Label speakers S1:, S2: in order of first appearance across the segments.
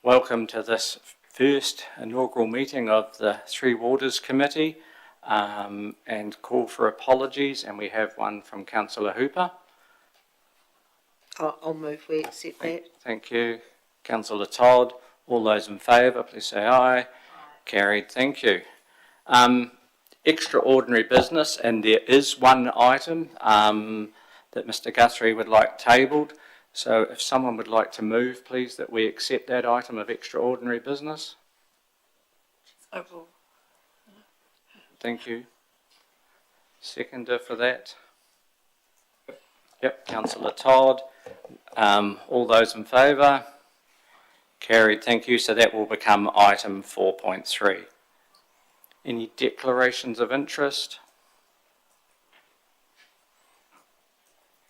S1: welcome to this first inaugural meeting of the Three Waters Committee and call for apologies, and we have one from Councillor Hooper.
S2: I'll move we accept that.
S1: Thank you. Councillor Todd, all those in favour please say aye. Aye. Carried, thank you. Extraordinary business, and there is one item that Mr Guthrie would like tabled. So if someone would like to move, please, that we accept that item of extraordinary business. Thank you. Seconder for that. Yep, Councillor Todd. All those in favour? Carried, thank you. So that will become item 4.3. Any declarations of interest?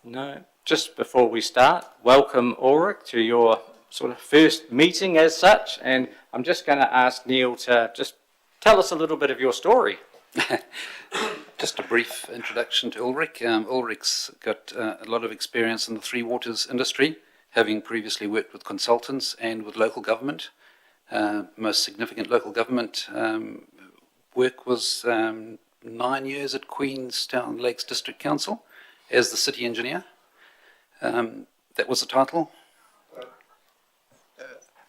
S1: No. Just before we start, welcome Ulrich to your sort of first meeting as such, and I'm just going to ask Neil to just tell us a little bit of your story.
S3: Just a brief introduction to Ulrich. Ulrich's got a lot of experience in the Three Waters industry, having previously worked with consultants and with local government. Most significant local government work was 9 years at Queenstown Lakes District Council as the city engineer. That was the title?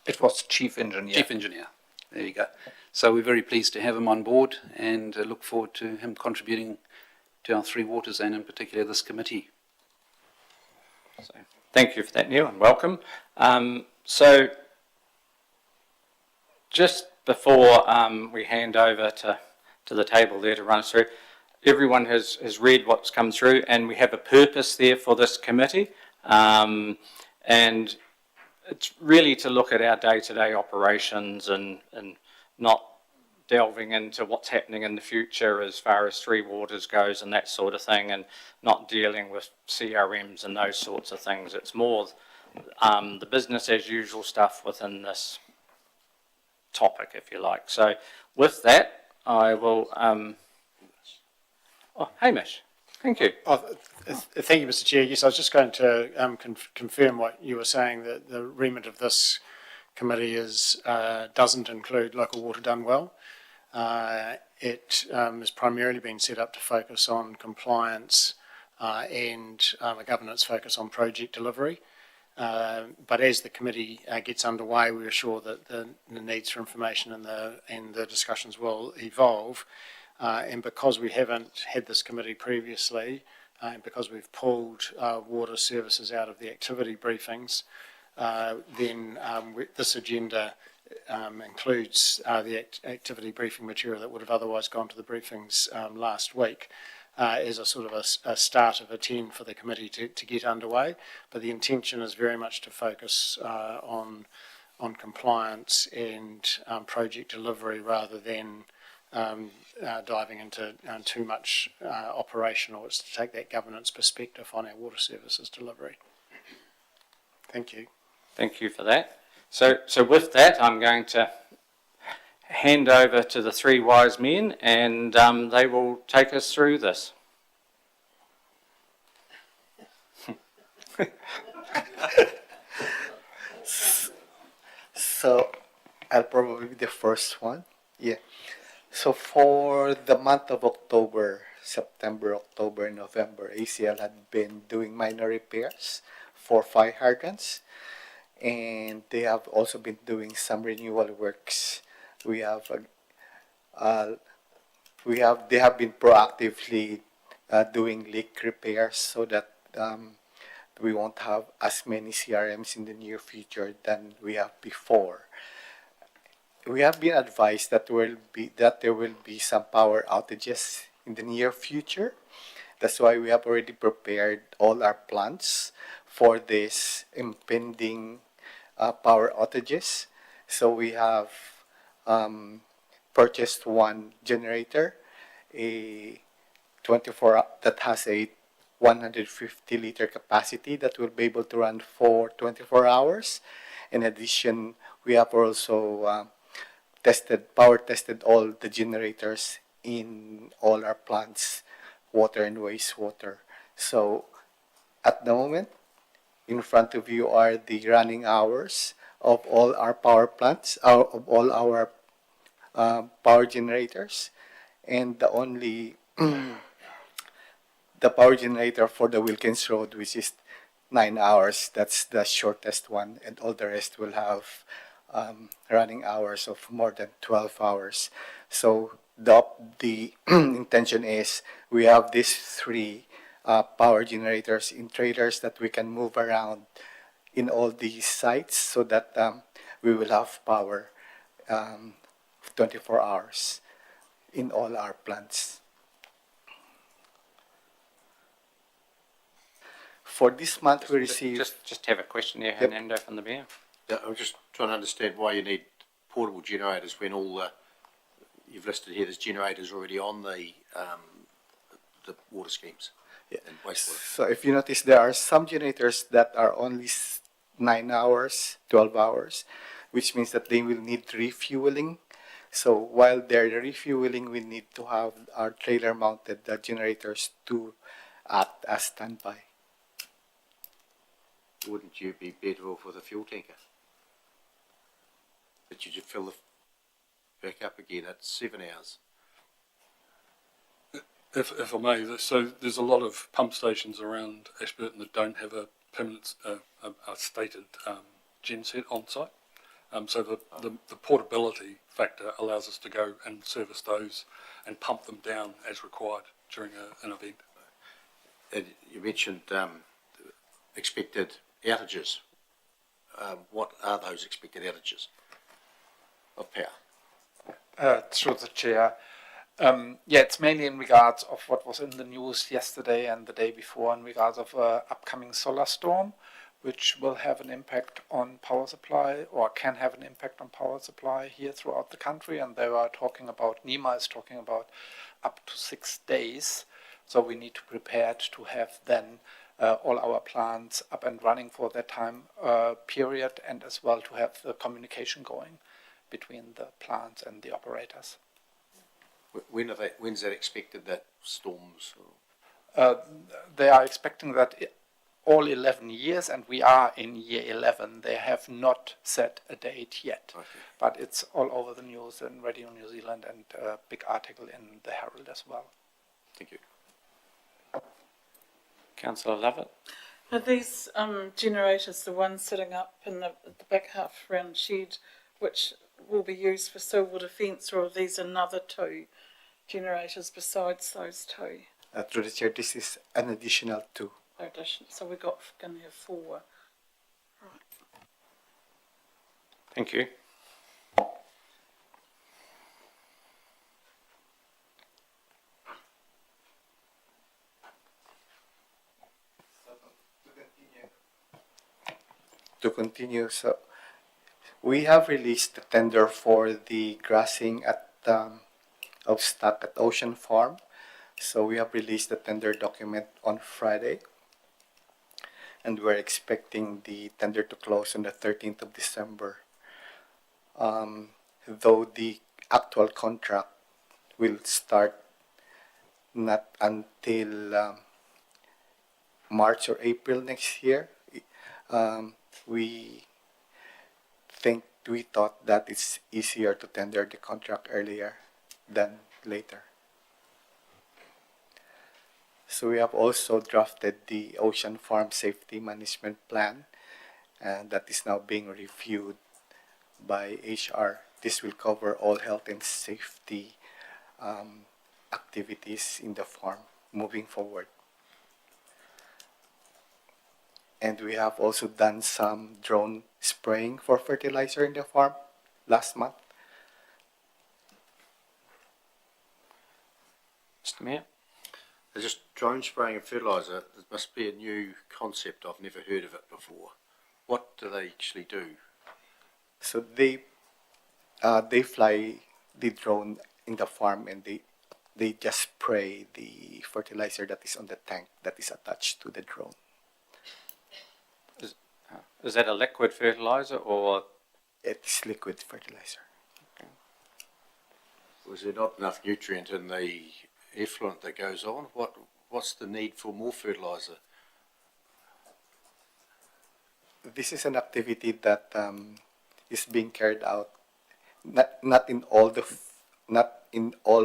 S4: It was Chief Engineer.
S3: Chief Engineer, there you go. So we're very pleased to have him on board and look forward to him contributing to our Three Waters and in particular this committee.
S1: So, thank you for that, Neil, and welcome. So just before we hand over to the table there to run us through, everyone has read what's come through, and we have a purpose there for this committee, and it's really to look at our day-to-day operations and not delving into what's happening in the future as far as Three Waters goes and that sort of thing, and not dealing with CRMs and those sorts of things. It's more the business as usual stuff within this topic, if you like. So with that, I will... Oh, Hamish, thank you.
S5: Thank you, Mr Chair. Yes, I was just going to confirm what you were saying, that the remit of this committee doesn't include local water done well. It has primarily been set up to focus on compliance and a governance focus on project delivery. But as the committee gets underway, we're sure that the needs for information and the discussions will evolve. And because we haven't had this committee previously, and because we've pulled water services out of the activity briefings, then this agenda includes the activity briefing material that would have otherwise gone to the briefings last week as a sort of a start of a 10 for the committee to get underway. But the intention is very much to focus on compliance and project delivery rather than diving into too much operational. It's to take that governance perspective on our water services delivery. Thank you.
S1: Thank you for that. So with that, I'm going to hand over to the three wise men, and they will take us through this.
S6: So I'll probably be the first one. Yeah. So for the month of October, September, October, November, ACL had been doing minor repairs for fire hydrants, and they have also been doing some renewal works. They have been proactively doing leak repairs so that we won't have as many CRMs in the near future than we have before. We have been advised that there will be some power outages in the near future. That's why we have already prepared all our plants for this impending power outages. So we have purchased one generator, a 24 that has a 150 liter capacity that will be able to run for 24 hours. In addition, we have also power tested all the generators in all our plants, water and wastewater. So at the moment, in front of you are the running hours of all our power plants, of all our power generators, and the only the power generator for the Wilkins Road, which is 9 hours. That's the shortest one, and all the rest will have running hours of more than 12 hours. So the intention is we have these three power generators in trailers that we can move around in all these sites so that we will have power 24 hours in all our plants. For this month, we received.
S1: Just have a question there,
S6: Yep.
S1: Hernando from the Mayor.
S2: Yeah, I'm just trying to understand why you need portable generators when all you've listed here, there's generators already on the water schemes
S6: Yeah.
S2: and wastewater.
S6: So if you notice, there are some generators that are only 9 hours, 12 hours, which means that they will need refueling. So while they're refueling, we need to have our trailer-mounted generators to act as standby.
S2: Wouldn't you be better off with a fuel tanker? That you just fill back up again at 7 hours.
S7: If I may, so there's a lot of pump stations around Ashburton that don't have a permanent, a stated gen set on site. So the portability factor allows us to go and service those and pump them down as required during an event.
S2: And you mentioned expected outages. What are those expected outages of power?
S4: Through the chair. Yeah, it's mainly in regards of what was in the news yesterday and the day before in regards of upcoming solar storm, which will have an impact on power supply or can have an impact on power supply here throughout the country. And they were talking about, NEMA is talking about up to 6 days. So we need to prepare to have then all our plants up and running for that time period, and as well to have the communication going between the plants and the operators.
S2: When's that expected, that storms?
S4: They are expecting that all 11 years, and we are in year 11. They have not set a date yet,
S2: Okay.
S4: but it's all over the news in Radio New Zealand and a big article in the Herald as well.
S2: Thank you.
S1: Councillor Lovett.
S8: Are these generators the ones sitting up in the back half round shed, which will be used for civil defence, or are these another two generators besides those two?
S6: Through the chair, this is an additional 2.
S8: Addition. So we're going to have 4. Right.
S1: Thank you.
S6: To continue, so we have released the tender for the grassing at of stock at Ocean Farm. So we have released the tender document on Friday, and we're expecting the tender to close on the 13th of December. Though the actual contract will start not until March or April next year. We thought that it's easier to tender the contract earlier than later. So we have also drafted the Ocean Farm Safety Management Plan, and that is now being reviewed by HR. This will cover all health and safety activities in the farm moving forward. And we have also done some drone spraying for fertilizer in the farm last month.
S1: Mr. Mayor.
S2: There's just drone spraying of fertiliser. It must be a new concept. I've never heard of it before. What do they actually do?
S6: So they fly the drone in the farm, and they just spray the fertilizer that is on the tank that is attached to the drone.
S1: Is that a liquid fertilizer or?
S6: It's liquid fertilizer.
S2: Was there not enough nutrient in the effluent that goes on? What's the need for more fertiliser?
S6: This is an activity that is being carried out. Not in all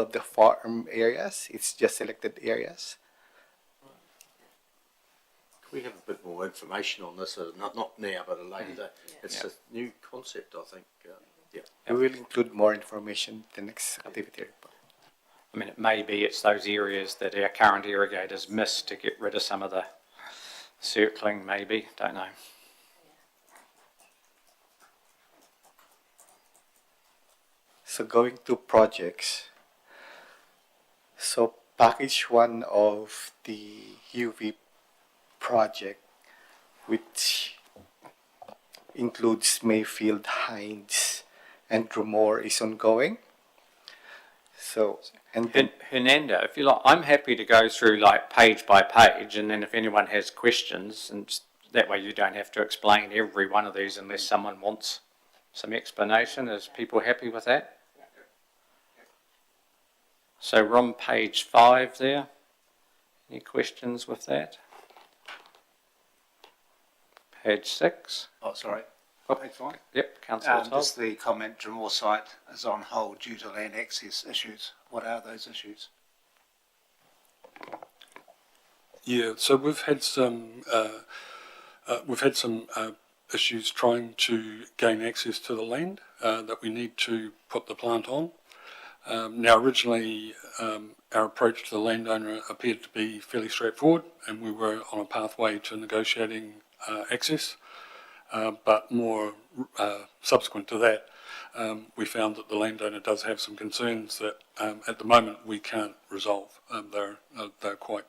S6: of the farm areas. It's just selected areas.
S2: Can we have a bit more information on this? Not now, but later. It's a new concept, I think.
S6: We will include more information in the next activity report.
S1: I mean, it may be it's those areas that our current irrigators missed to get rid of some of the circling, maybe, don't know.
S6: So going to projects. So package one of the UV project, which includes Mayfield, Hines, and Drumore, is ongoing. So, and then,
S1: Hernando, if you like, I'm happy to go through like page by page, and then if anyone has questions, and that way you don't have to explain every one of these unless someone wants some explanation. Is people happy with that? So we're on page 5 there. Any questions with that? Page 6.
S9: Oh, sorry.
S1: Oh,
S9: Page 5.
S1: Yep, Councillor Todd.
S9: Just the comment, Drumore site is on hold due to land access issues. What are those issues?
S7: Yeah, so we've had some issues trying to gain access to the land that we need to put the plant on. Now, originally, our approach to the landowner appeared to be fairly straightforward, and we were on a pathway to negotiating access. But more subsequent to that, we found that the landowner does have some concerns that at the moment we can't resolve. They're quite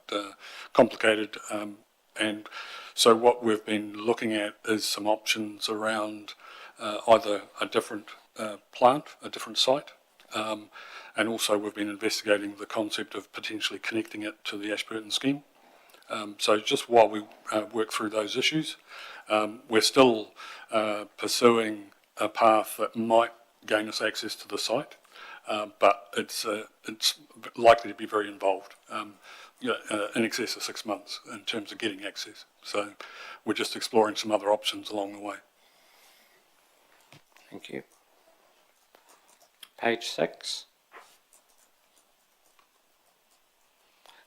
S7: complicated, and so what we've been looking at is some options around either a different plant, a different site, and also we've been investigating the concept of potentially connecting it to the Ashburton scheme. So just while we work through those issues, we're still pursuing a path that might gain us access to the site, but it's likely to be very involved, in excess of 6 months in terms of getting access. So we're just exploring some other options along the way.
S1: Thank you. Page 6.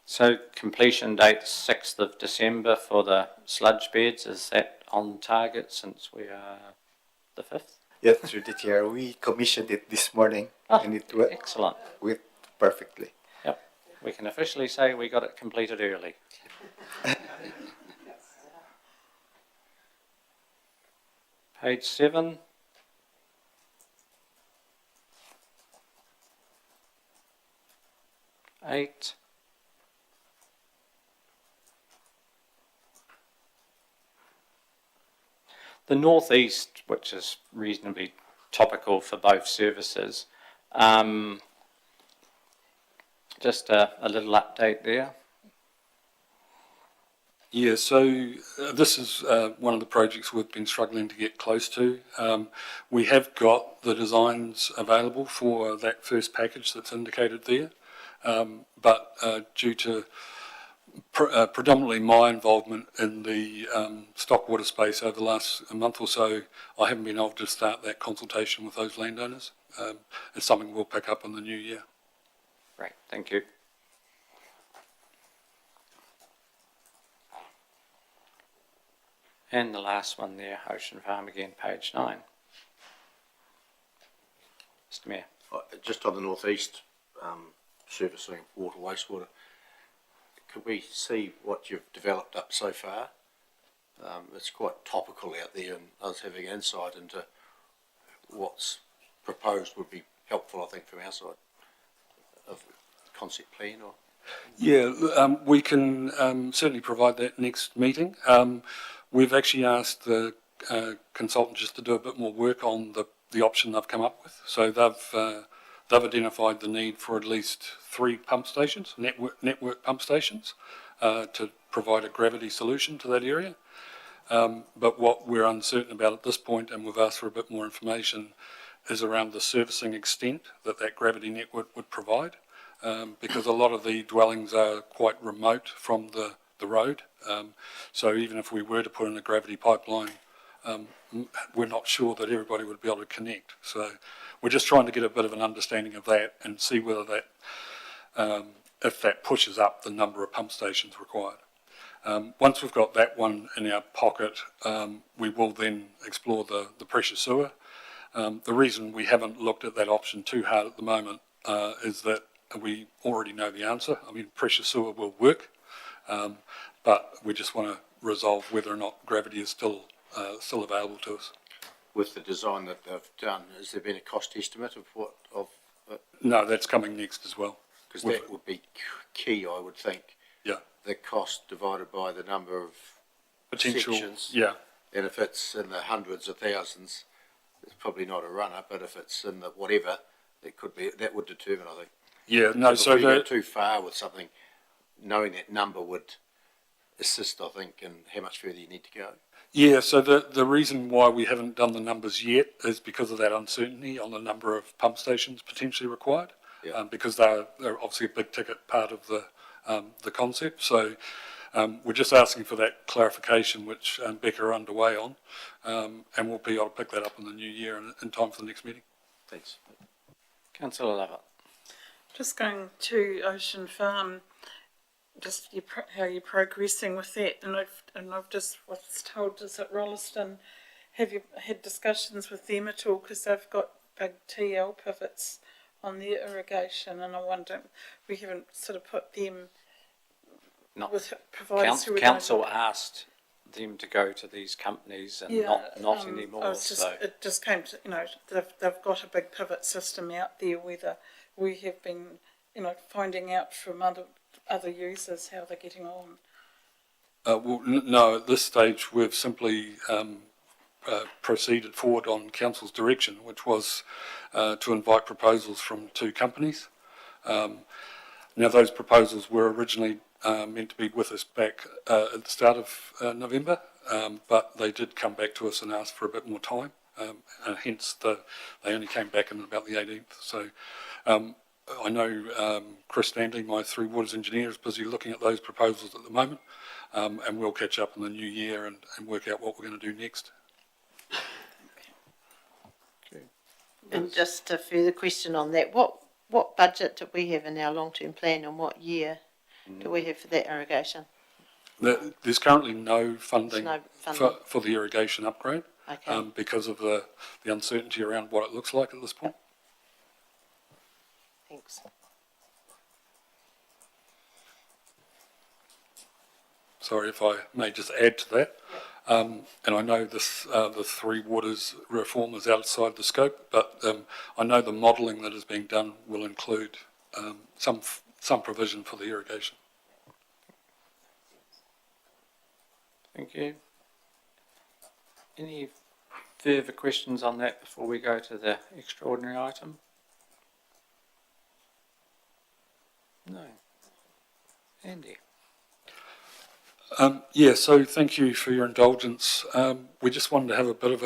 S1: So completion date 6th of December for the sludge beds. Is that on target since we are the 5th?
S6: yes, through the chair, we commissioned it this morning, and it
S1: Excellent.
S6: went perfectly.
S1: Yep. We can officially say we got it completed early. Page 7. Eight. The northeast, which is reasonably topical for both services, just a little update there.
S7: Yeah, so this is one of the projects we've been struggling to get close to. We have got the designs available for that first package that's indicated there, but due to predominantly my involvement in the stock water space over the last month or so, I haven't been able to start that consultation with those landowners. It's something we'll pick up in the new year.
S1: Great, thank you. And the last one there, Ocean Farm again, page 9. Mr Mayor.
S2: Just on the northeast, servicing water, wastewater, could we see what you've developed up so far? It's quite topical out there, and us having insight into what's proposed would be helpful, I think, from our side of concept plan. Or
S7: Yeah, we can certainly provide that next meeting. We've actually asked the consultant just to do a bit more work on the option they've come up with. So they've identified the need for at least 3 pump stations, network pump stations, to provide a gravity solution to that area. But what we're uncertain about at this point, and we've asked for a bit more information, is around the servicing extent that gravity network would provide, because a lot of the dwellings are quite remote from the road. So even if we were to put in a gravity pipeline we're not sure that everybody would be able to connect. So we're just trying to get a bit of an understanding of that and see whether that, if that pushes up the number of pump stations required. Once we've got that one in our pocket, we will then explore the pressure sewer. The reason we haven't looked at that option too hard at the moment is that we already know the answer. I mean, pressure sewer will work, but we just want to resolve whether or not gravity is still available to us.
S2: With the design that they've done, has there been a cost estimate of
S7: No, that's coming next as well.
S2: because that would be key, I would think.
S7: Yeah.
S2: The cost divided by the number of
S7: Potential.
S2: sections.
S7: Yeah.
S2: And if it's in the hundreds of thousands, it's probably not a runner, but if it's in the whatever, it could be, that would determine, I think.
S7: Yeah. No.
S2: If
S7: So
S2: we go
S7: the
S2: too far with something, knowing that number would assist, I think, in how much further you need to go.
S7: Yeah, so the reason why we haven't done the numbers yet is because of that uncertainty on the number of pump stations potentially required,
S2: Yeah.
S7: because they're obviously a big ticket part of the concept. So we're just asking for that clarification, which Becca are underway on, and we'll be able to pick that up in the new year in time for the next meeting.
S2: Thanks.
S1: Councillor Lovett.
S8: Just going to Ocean Farm, just how you're progressing with that, and I've just was told is at Rolleston, have you had discussions with them at all, because they've got big TL pivots on their irrigation, and I wonder, we haven't sort of put them
S1: Not-
S8: with providers who we don't-
S1: Council asked them to go to these companies and not anymore.
S8: I was just,
S1: So
S8: it just came to, they've got a big pivot system out there, whether we have been, finding out from other users how they're getting on.
S7: Well, no, at this stage we've simply proceeded forward on council's direction, which was to invite proposals from 2 companies. Now those proposals were originally meant to be with us back at the start of November, but they did come back to us and ask for a bit more time, and hence they only came back in about the 18th. So I know Chris Stanley, my Three Waters engineer, is busy looking at those proposals at the moment, and we'll catch up in the new year and work out what we're going to do next.
S10: And just a further question on that, what budget do we have in our long-term plan and what year do we have for that irrigation?
S7: There's currently no funding,
S10: There's no funding.
S7: For the irrigation upgrade,
S10: Okay.
S7: because of the uncertainty around what it looks like at this point.
S10: Thanks.
S7: Sorry if I may just add to that. And I know this, the Three Waters reform is outside the scope, but I know the modelling that is being done will include some provision for the irrigation.
S1: thank you. Any further questions on that before we go to the extraordinary item? No. Andy.
S7: Yeah, so thank you for your indulgence. We just wanted to have a bit of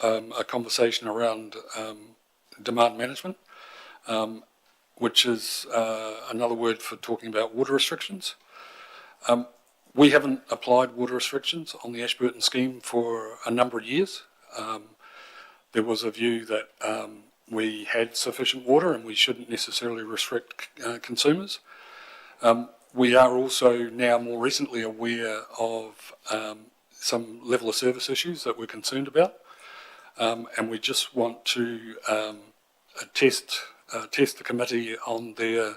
S7: a conversation around demand management, which is another word for talking about water restrictions. We haven't applied water restrictions on the Ashburton scheme for a number of years. There was a view that we had sufficient water and we shouldn't necessarily restrict consumers. We are also now more recently aware of some level of service issues that we're concerned about, and we just want to test the committee on their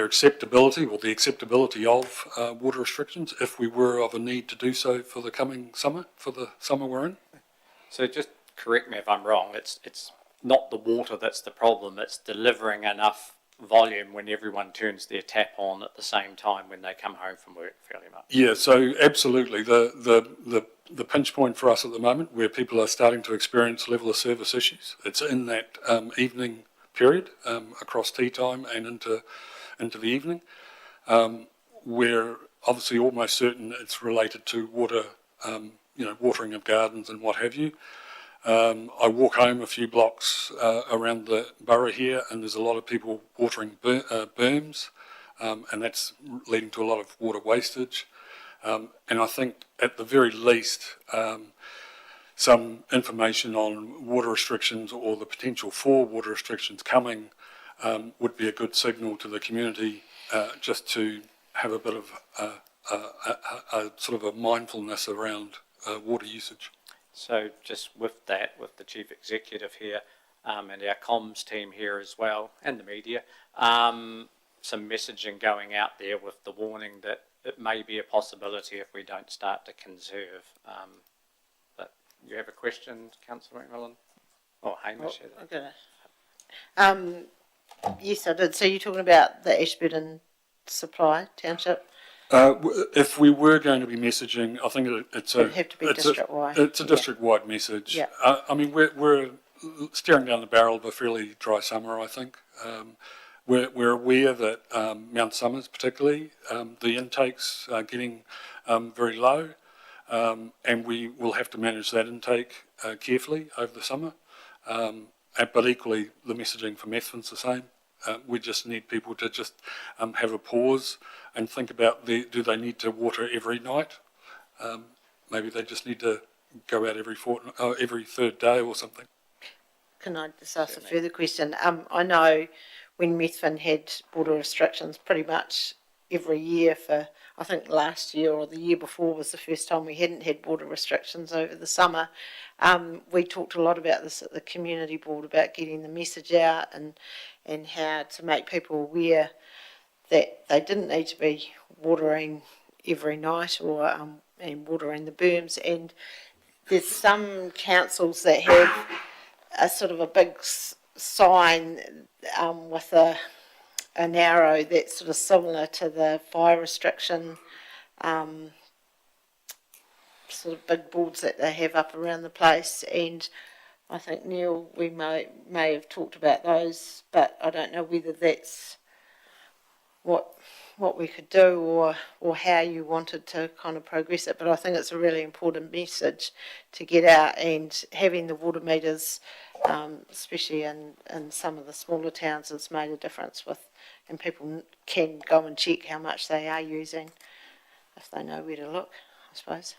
S7: acceptability, or the acceptability of water restrictions, if we were of a need to do so for the coming summer, for the summer we're in.
S1: So just correct me if I'm wrong, it's not the water that's the problem, it's delivering enough volume when everyone turns their tap on at the same time when they come home from work, fairly much.
S7: Yeah, so absolutely. The pinch point for us at the moment, where people are starting to experience level of service issues, it's in that evening period, across tea time and into the evening. We're obviously almost certain it's related to water, watering of gardens and what have you. I walk home a few blocks around the borough here, and there's a lot of people watering berms, and that's leading to a lot of water wastage. And I think at the very least, some information on water restrictions or the potential for water restrictions coming would be a good signal to the community, just to have a bit of a sort of a mindfulness around water usage.
S1: So just with that, with the chief executive here, and our comms team here as well, and the media, some messaging going out there with the warning that it may be a possibility if we don't start to conserve. But you have a question, Councillor McMillan? Oh, Hamish has it.
S10: Yes, I did. So you're talking about the Ashburton Supply Township?
S7: If we were going to be messaging, I think it's
S10: It'd have to be district-wide.
S7: It's a district-wide message.
S10: Yeah.
S7: I mean, we're staring down the barrel of a fairly dry summer, I think. We're aware that Mount Somers particularly, the intakes are getting very low, and we will have to manage that intake carefully over the summer. But equally, the messaging for Methven's the same. We just need people to just have a pause and think about do they need to water every night? Maybe they just need to go out every third day or something.
S10: Can I just ask a further question? I know when Methven had water restrictions pretty much every year for, I think last year or the year before was the first time we hadn't had water restrictions over the summer. We talked a lot about this at the community board about getting the message out and how to make people aware that they didn't need to be watering every night or and watering the berms. And there's some councils that have a sort of a big sign with an arrow that's sort of similar to the fire restriction sort of big boards that they have up around the place. And I think, Neil, we may have talked about those, but I don't know whether that's what we could do or how you wanted to kind of progress it. But I think it's a really important message to get out, and having the water meters, especially in some of the smaller towns, has made a difference and people can go and check how much they are using if they know where to look, I suppose.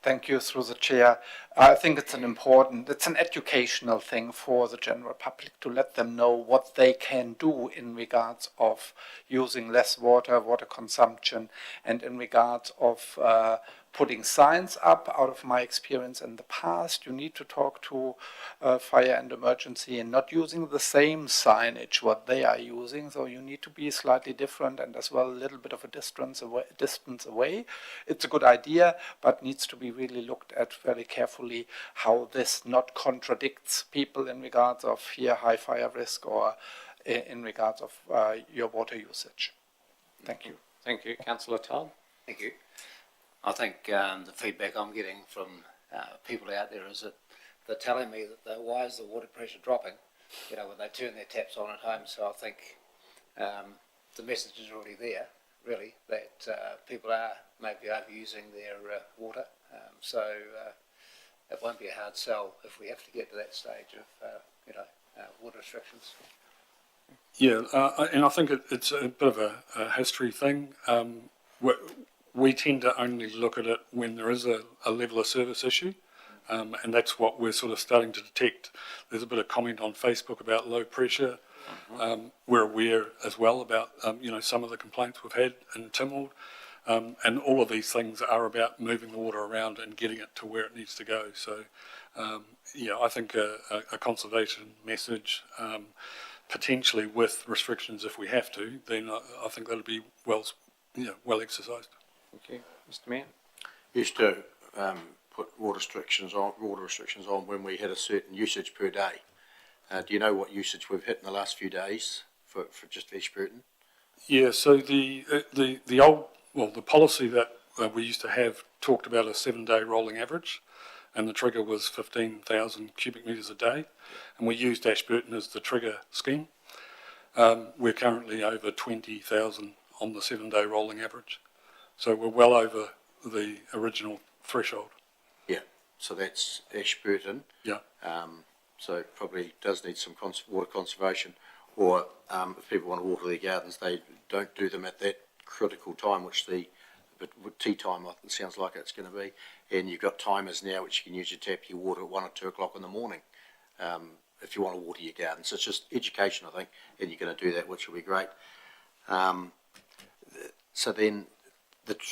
S4: Thank you, through the chair. I think it's an educational thing for the general public to let them know what they can do in regards of using less water, water consumption, and in regards of putting signs up. Out of my experience in the past, you need to talk to fire and emergency and not using the same signage what they are using. So you need to be slightly different and as well a little bit of a distance away. It's a good idea, but needs to be really looked at very carefully how this not contradicts people in regards of here high fire risk or in regards of your water usage. Thank you.
S1: Thank you. Councillor Todd?
S11: Thank you. I think the feedback I'm getting from people out there is that they're telling me that why is the water pressure dropping, when they turn their taps on at home. So I think the message is already there, really, that people are maybe overusing their water. So it won't be a hard sell if we have to get to that stage of, water restrictions.
S7: Yeah, and I think it's a bit of a history thing. We tend to only look at it when there is a level of service issue, and that's what we're sort of starting to detect. There's a bit of comment on Facebook about low pressure. We're aware as well about, some of the complaints we've had in Tynwald, and all of these things are about moving the water around and getting it to where it needs to go. So, I think a conservation message, potentially with restrictions if we have to, then I think that'll be well exercised.
S1: Thank you. Mr. Mayor?
S2: Used to put water restrictions on when we had a certain usage per day. Do you know what usage we've hit in the last few days for just Ashburton?
S7: Yeah, so the policy that we used to have talked about a 7-day rolling average, and the trigger was 15,000 cubic metres a day, and we used Ashburton as the trigger scheme. We're currently over 20,000 on the 7-day rolling average. So we're well over the original threshold.
S2: Yeah, so that's Ashburton.
S7: Yeah.
S2: So it probably does need some water conservation, or if people want to water their gardens, they don't do them at that critical time, which the but with tea time, it sounds like it's going to be, and you've got timers now which you can use to tap your water at 1 or 2 o'clock in the morning, if you want to water your garden. So it's just education, I think, and you're going to do that, which will be great. So then,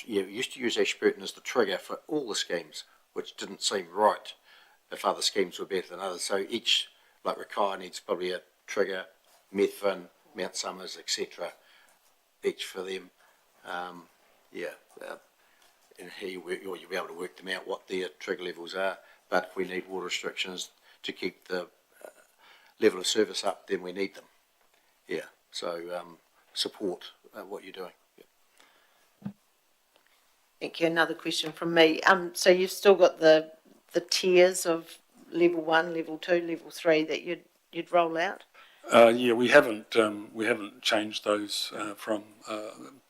S2: you used to use Ashburton as the trigger for all the schemes, which didn't seem right if other schemes were better than others. So each, like Rakaia needs probably a trigger, Methven, Mount Somers, etc., each for them. And here you'll be able to work them out what their trigger levels are. But if we need water restrictions to keep the level of service up, then we need them. Yeah, so support what you're doing.
S10: Thank you. Another question from me. So you've still got the tiers of level 1, level 2, level 3 that you'd roll out?
S7: We haven't changed those from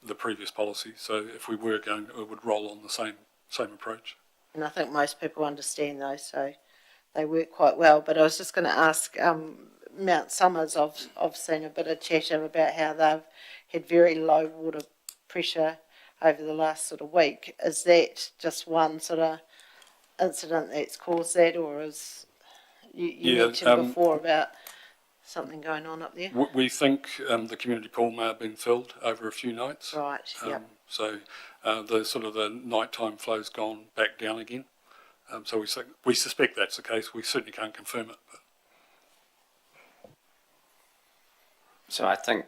S7: the previous policy. So if we were going, it would roll on the same approach.
S10: And I think most people understand those, so they work quite well. But I was just going to ask, Mount Somers, I've seen a bit of chatter about how they've had very low water pressure over the last sort of week. Is that just one sort of incident that's caused that, or is you mentioned before about something going on up there?
S7: We think the community pool may have been filled over a few nights.
S10: Right, yep.
S7: So the nighttime flow's gone back down again. So we suspect that's the case. We certainly can't confirm it. But.
S1: So I think,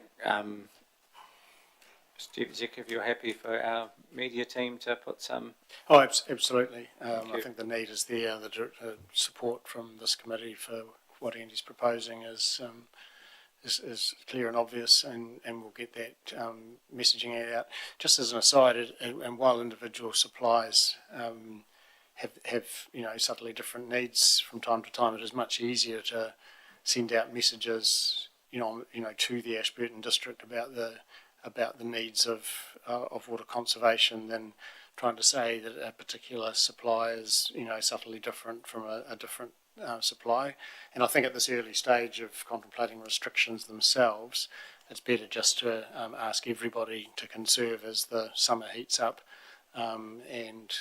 S1: Steve Zick, if you're happy for our media team to put some...
S5: Oh, absolutely. I think the need is there. The support from this committee for what Andy's proposing is clear and obvious, and we'll get that messaging out. Just as an aside, and while individual supplies have subtly different needs from time to time, it is much easier to send out messages to the Ashburton district about the needs of water conservation than trying to say that a particular supply is subtly different from a different supply. And I think at this early stage of contemplating restrictions themselves, it's better just to ask everybody to conserve as the summer heats up, and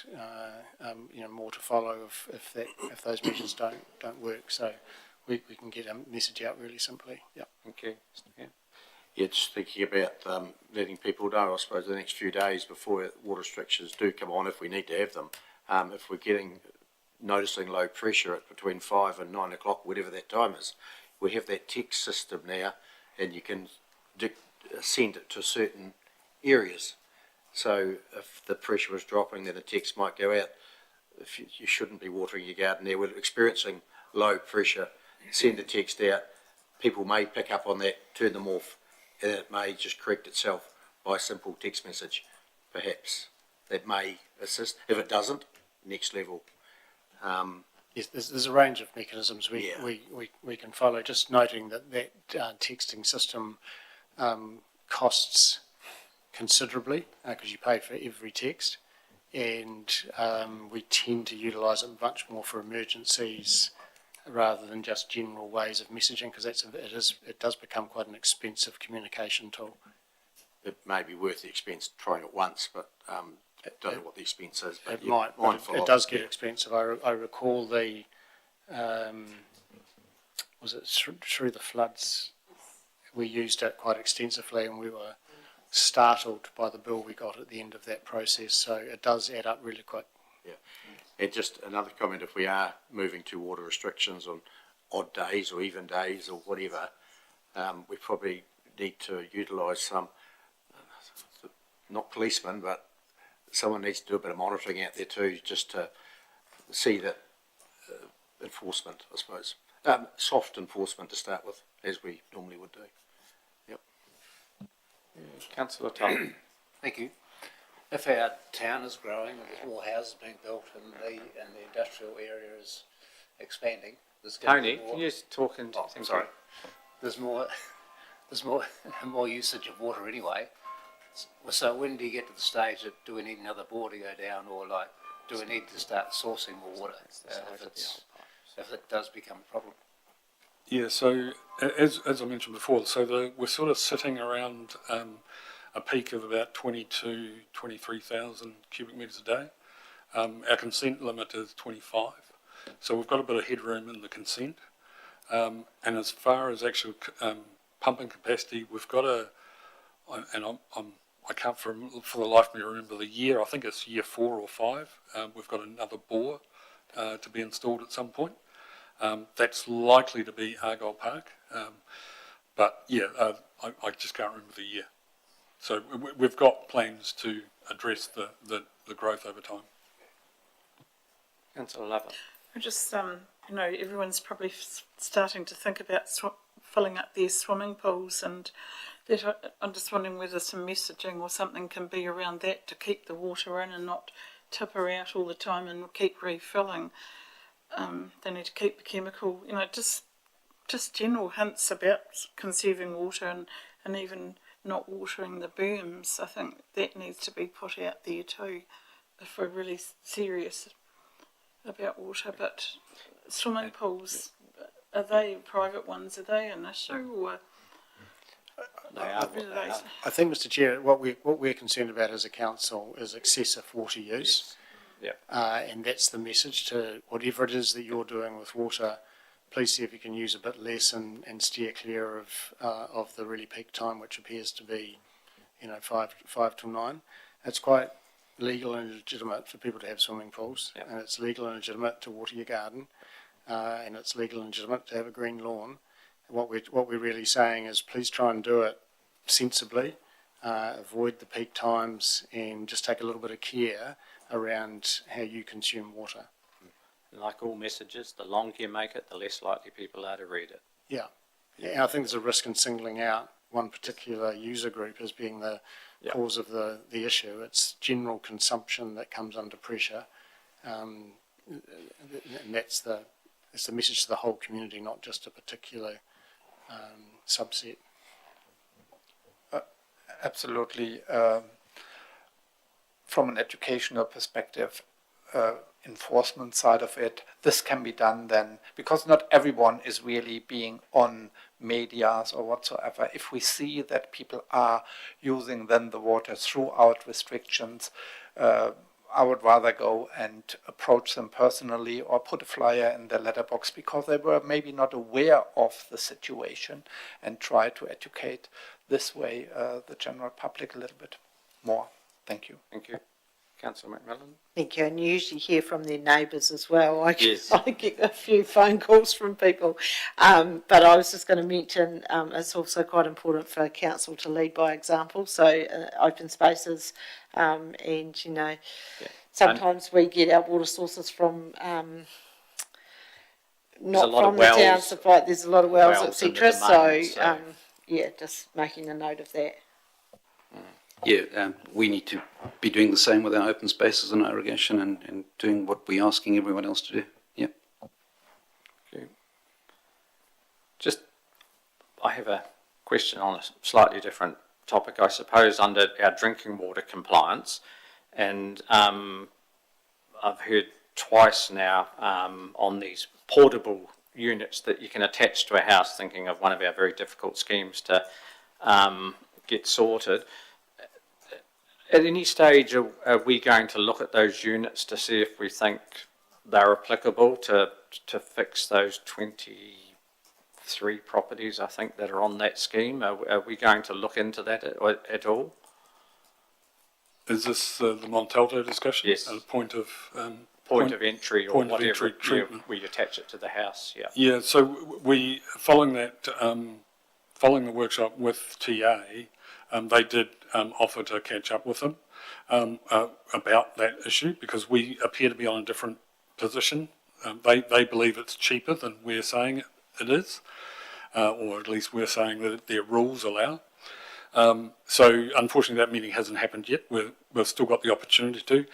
S5: more to follow if those measures don't work. So we can get a message out really simply. Yeah.
S1: Thank you. Yeah.
S2: Yeah, just thinking about letting people know, I suppose, the next few days before water restrictions do come on, if we need to have them, if we're noticing low pressure at between 5 and 9 o'clock, whatever that time is, we have that text system now, and you can send it to certain areas. So if the pressure was dropping, then a text might go out. If you shouldn't be watering your garden there, we're experiencing low pressure, send a text out. People may pick up on that, turn them off, and it may just correct itself by a simple text message, perhaps. That may assist. If it doesn't, next level.
S5: Yes, there's a range of mechanisms we can follow. Just noting that texting system costs considerably because you pay for every text, and we tend to utilise it much more for emergencies rather than just general ways of messaging, because it does become quite an expensive communication tool.
S2: It may be worth the expense trying it once, but don't know what the expense is. But
S5: it might, but it does get expensive. I recall was it through the floods, we used it quite extensively, and we were startled by the bill we got at the end of that process. So it does add up really quick.
S2: Yeah. And just another comment, if we are moving to water restrictions on odd days or even days or whatever, we probably need to utilise some, not policemen, but someone needs to do a bit of monitoring out there too, just to see that enforcement, I suppose. Soft enforcement to start with, as we normally would do. Yep.
S1: Councillor Tom.
S11: Thank you. If our town is growing and there's more houses being built and the industrial area is expanding, there's going to
S1: Tony,
S11: be more...
S1: can you just talk into...
S11: Oh, sorry. There's more usage of water anyway. So when do you get to the stage that do we need another bore to go down, or do we need to start sourcing more water if it does become a problem?
S7: Yeah, so as I mentioned before, so we're sort of sitting around a peak of about 23,000 cubic metres a day. Our consent limit is 25, so we've got a bit of headroom in the consent. And as far as actual pumping capacity, we've got I can't for the life of me remember the year. I think it's year 4 or 5. We've got another bore to be installed at some point. That's likely to be Argyle Park, but yeah, I just can't remember the year. So we've got plans to address the growth over time.
S1: Councillor Lovett.
S8: I just, everyone's probably starting to think about filling up their swimming pools, and I'm just wondering whether some messaging or something can be around that to keep the water in and not tip her out all the time and keep refilling. They need to keep the chemical, just general hints about conserving water and even not watering the berms. I think that needs to be put out there too, if we're really serious about water. But swimming pools, are they private ones? Are they an issue, or
S1: They are what they are.
S5: I think, Mr Chair, what we're concerned about as a council is excessive water use.
S1: Yes.
S5: And that's the message to whatever it is that you're doing with water. Please see if you can use a bit less and steer clear of the really peak time, which appears to be, 5 till 9. It's quite legal and legitimate for people to have swimming pools,
S1: Yep.
S5: and it's legal and legitimate to water your garden, and it's legal and legitimate to have a green lawn. What we're really saying is please try and do it sensibly, avoid the peak times, and just take a little bit of care around how you consume water.
S1: Like all messages, the longer you make it, the less likely people are to read it.
S5: Yeah, I think there's a risk in singling out one particular user group as being the cause of the issue. It's general consumption that comes under pressure, and it's the message to the whole community, not just a particular subset.
S4: Absolutely. From an educational perspective, enforcement side of it, this can be done then, because not everyone is really being on medias or whatsoever. If we see that people are using then the water throughout restrictions, I would rather go and approach them personally or put a flyer in their letterbox because they were maybe not aware of the situation, and try to educate this way the general public a little bit more. Thank you.
S1: Thank you. Councillor McMillan.
S10: Thank you, and you usually hear from their neighbours as well. I
S1: Yes.
S10: get a few phone calls from people, but I was just going to mention it's also quite important for council to lead by example. So open spaces, and sometimes we get our water sources from not from the town supply. There's a lot of wells, etc. So just making a note of that.
S3: Yeah, we need to be doing the same with our open spaces and irrigation and doing what we're asking everyone else to do. Yeah.
S1: Okay. I have a question on a slightly different topic, I suppose, under our drinking water compliance. And I've heard twice now on these portable units that you can attach to a house, thinking of one of our very difficult schemes to get sorted. At any stage, are we going to look at those units to see if we think they're applicable to fix those 23 properties, I think, that are on that scheme? Are we going to look into that at all?
S7: Is this the Montalto discussion?
S1: Yes.
S7: A point of
S1: Entry or
S7: point of
S1: whatever,
S7: entry treatment.
S1: we attach it to the house, yeah.
S7: Yeah, so we, following that, following the workshop with TA, they did offer to catch up with them about that issue, because we appear to be on a different position. They believe it's cheaper than we're saying it is, or at least we're saying that their rules allow. So unfortunately that meeting hasn't happened yet. We've still got the opportunity to.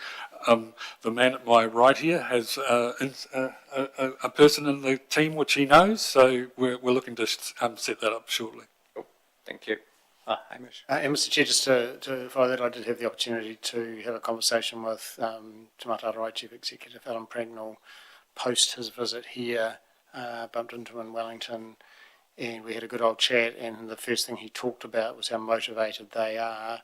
S7: The man at my right here has a person in the team which he knows, so we're looking to set that up shortly.
S1: Cool. Thank you. Hamish.
S5: And Mr Chair, just to follow that, I did have the opportunity to have a conversation with Te Matarai Chief Executive Alan Prangnell post his visit here, bumped into him in Wellington, and we had a good old chat, and the first thing he talked about was how motivated they are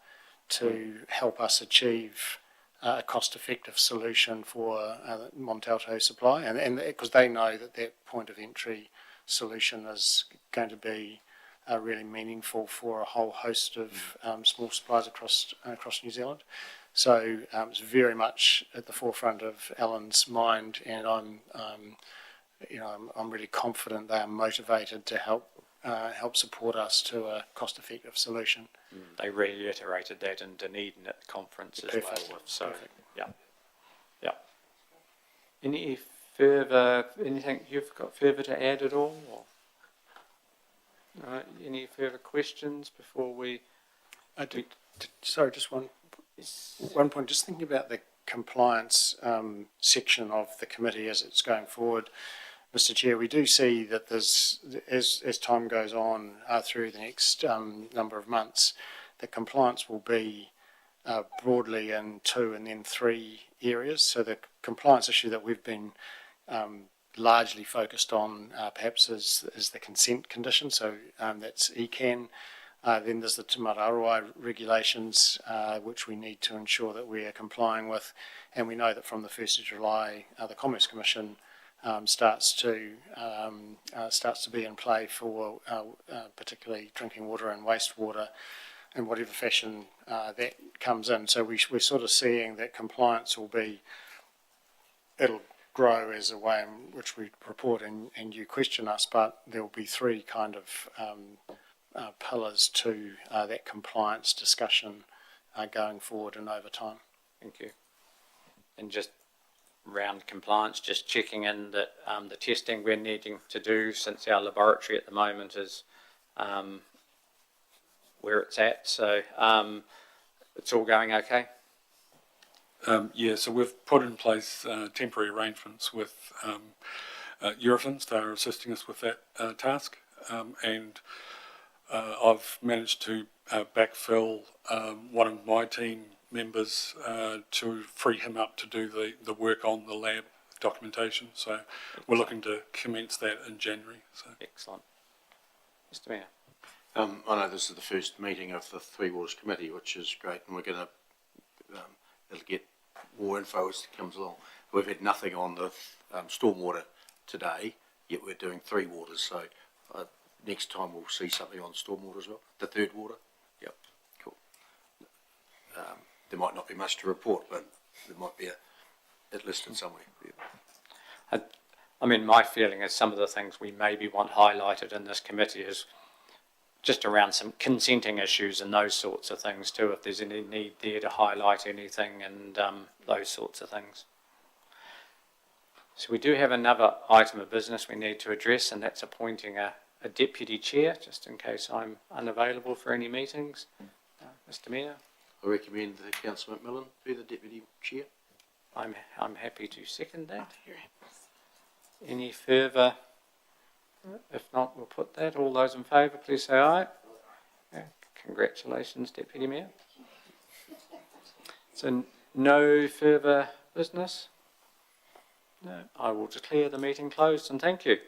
S5: to help us achieve a cost-effective solution for Montalto supply, and because they know that their point of entry solution is going to be really meaningful for a whole host of small suppliers across New Zealand. So it's very much at the forefront of Alan's mind, and I'm really confident they are motivated to help support us to a cost-effective solution.
S1: They reiterated that in Dunedin at the conference as
S5: Perfect.
S1: well. So,
S5: Perfect.
S1: yeah. Anything you've got further to add at all? Or? Any further questions before we?
S5: Sorry, just one point. Just thinking about the compliance section of the committee as it's going forward, Mr. Chair, we do see that there's, as time goes on through the next number of months, the compliance will be broadly in 2 and then 3 areas. So the compliance issue that we've been largely focused on perhaps is the consent condition, so that's ECAN. Then there's the Te Mararoai regulations, which we need to ensure that we are complying with, and we know that from the 1st of July, the Commerce Commission starts to be in play for particularly drinking water and wastewater in whatever fashion that comes in. So we're sort of seeing that compliance it'll grow as a way in which we report and you question us, but there will be 3 kind of pillars to that compliance discussion going forward and over time.
S1: Thank you. And just around compliance, just checking in that the testing we're needing to do, since our laboratory at the moment is where it's at, so it's all going okay?
S7: So we've put in place temporary arrangements with Eurofins. They're assisting us with that task, and I've managed to backfill one of my team members to free him up to do the work on the lab documentation. So we're looking to commence that in January. So.
S1: Excellent. Mr. Mayor.
S2: I know this is the first meeting of the Three Waters Committee, which is great, and we're going to it'll get more info as it comes along. We've had nothing on the stormwater today, yet we're doing Three Waters, so next time we'll see something on stormwater as well, the third water. Yep, cool. There might not be much to report, but there might be it listed somewhere. Yeah.
S1: I mean, my feeling is some of the things we maybe want highlighted in this committee is just around some consenting issues and those sorts of things too, if there's any need there to highlight anything and those sorts of things. So we do have another item of business we need to address, and that's appointing a deputy chair, just in case I'm unavailable for any meetings. Mr. Mayor?
S2: I recommend that Councillor McMillan be the deputy chair.
S1: I'm happy to second that. Any further? If not, we'll put that. All those in favour, please say aye. Yeah, congratulations, Deputy Mayor. So no further business? No. I will declare the meeting closed, and thank you.